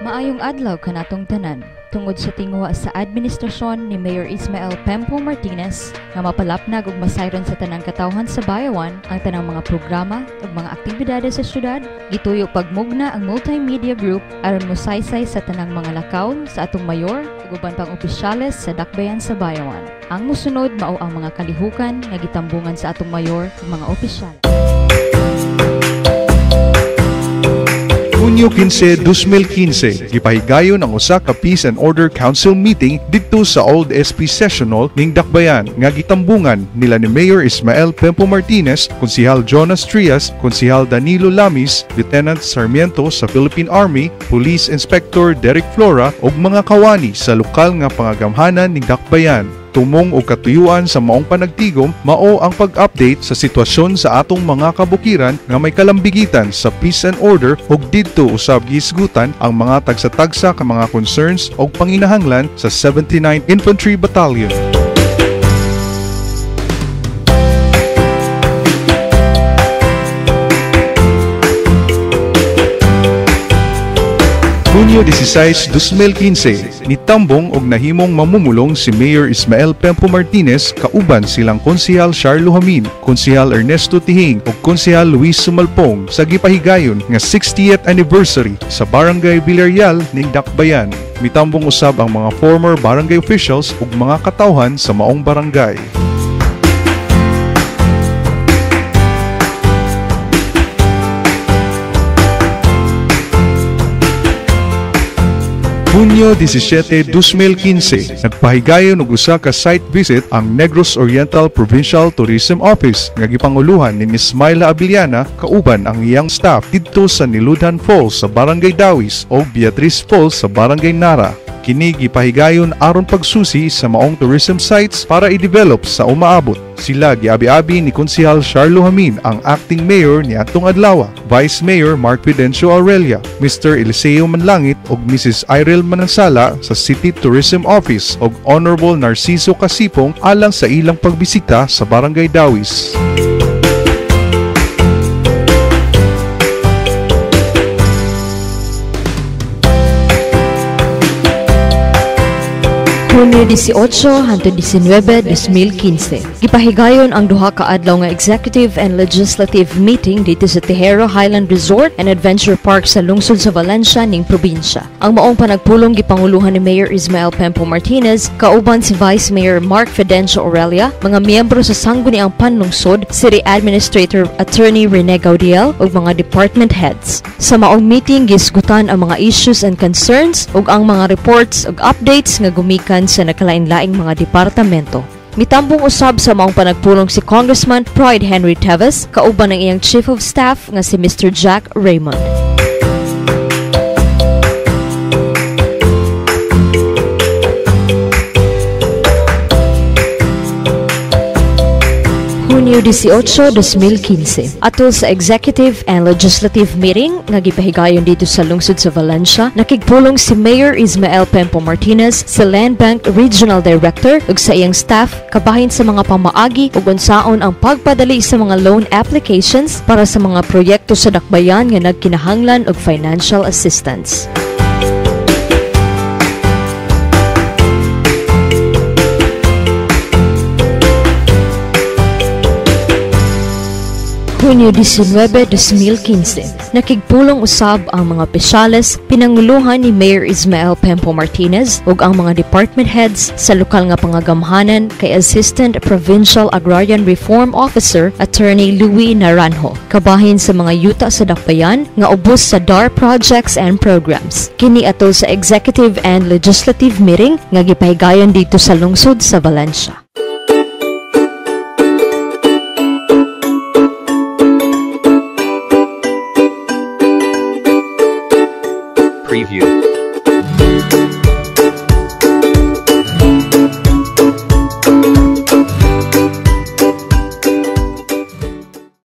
Maayong adlaw kanatong tanan. Tungod sa tingwa sa administrasyon ni Mayor Ismael Pempo Martinez nga mapalapnag ug masayron sa tanang katawhan sa bayawan ang tanang mga programa ug mga aktibidades sa syudad, gituyo pagmugna ang multimedia group aron mosaysay sa tanang mga lakaw sa atong mayor ug uban pang opisyales sa dakbayan sa bayawan. Ang mosunod mao ang mga kalihukan nga gitambungan sa atong mayor ug mga opisyal. Hunyo 15, 2015, gipahigayon ang usa ka Peace and Order Council meeting didto sa Old SP Session Hall ning Dakbayan nga gitambungan nila ni Mayor Ismael Pempo Martinez, Konsehal Jonas Trias, Konsehal Danilo Lamis, Lieutenant Sarmiento sa Philippine Army, Police Inspector Derek Flora ug mga kawani sa lokal nga pangagamhanan ning Dakbayan. Tumong o katuyuan sa maong panagtigom mao ang pag-update sa sitwasyon sa atong mga kabukiran nga may kalambigitan sa peace and order ug didto usab gisgutan ang mga tagsa-tagsa ka mga concerns ug panginahanglan sa 79th Infantry Battalion. Hunyo 16, 2015, nitambong og nahimong mamumulong si Mayor Ismael Pempo Martinez kauban silang Konsehal Charlo Hamin, Konsehal Ernesto Tihing ug Konsehal Luis Sumalpong sa gipahigayon nga 60th anniversary sa Barangay Villarreal ning Dakbayan. Mitambong usab ang mga former barangay officials ug mga katawhan sa maong barangay. Hunyo 17, 2015, nagpahigayon og usa ka site visit ang Negros Oriental Provincial Tourism Office nga gipanguluhan ni Ms. Myla Abiliana kauban ang iyang staff didto sa Niludhan Falls sa Barangay Dawis o Beatriz Falls sa Barangay Nara. Kini gipahigayon aron pagsusi sa maong tourism sites para i-develop sa umaabot. Sila giabi-abi ni Konsehal Charlo Hamin ang acting mayor ni atong adlaw, Vice Mayor Mark Fidencio Aurelia, Mr. Eliseo Manlangit ug Mrs. Irel Manansala sa City Tourism Office ug Honorable Narciso Casipong alang sa ilang pagbisita sa Barangay Dawis. Hunyo 18 hangtod 19, 2015. Gipahigayon ang duha ka adlaw nga executive and legislative meeting dito sa Tejero Highland Resort and Adventure Park sa lungsod sa Valencia ning probinsya. Ang maong panagpulong gipanguluhan ni Mayor Ismael Pempo Martinez kauban si Vice Mayor Mark Fidencio Aurelia, mga miyembro sa sangguniang panlungsod, City Administrator Attorney Rene Gaudiel ug mga department heads. Sa maong meeting gisgutan ang mga issues and concerns ug ang mga reports ug updates nga gumikan sa nakalain-laing mga departamento. Mitambong usab sa maong panagpulong si Congressman Pride Henry Teves kauban ang iyang Chief of Staff nga si Mr. Jack Raymond. Hunyo 18, 2015. Atol sa executive and legislative meeting nga gipahigayon dito sa lungsod sa Valencia, nakigpulong si Mayor Ismael Pempo Martinez, si Land Bank Regional Director ug sa iyang staff kabahin sa mga pamaagi ug unsaon ang pagpadali sa mga loan applications para sa mga proyekto sa dakbayan nga nagkinahanglan og financial assistance. Hunyo 19, 2015. Nakigpulong usab ang mga opisyales pinanguluhan ni Mayor Ismael Pempo Martinez ug ang mga department heads sa lokal nga pangagamhanan kay Assistant Provincial Agrarian Reform Officer Attorney Louis Naranjo kabahin sa mga yuta sa dakbayan nga ubos sa DAR projects and programs. Kini atol sa executive and legislative meeting nga gipahigayon dito sa lungsod sa Valencia. Preview.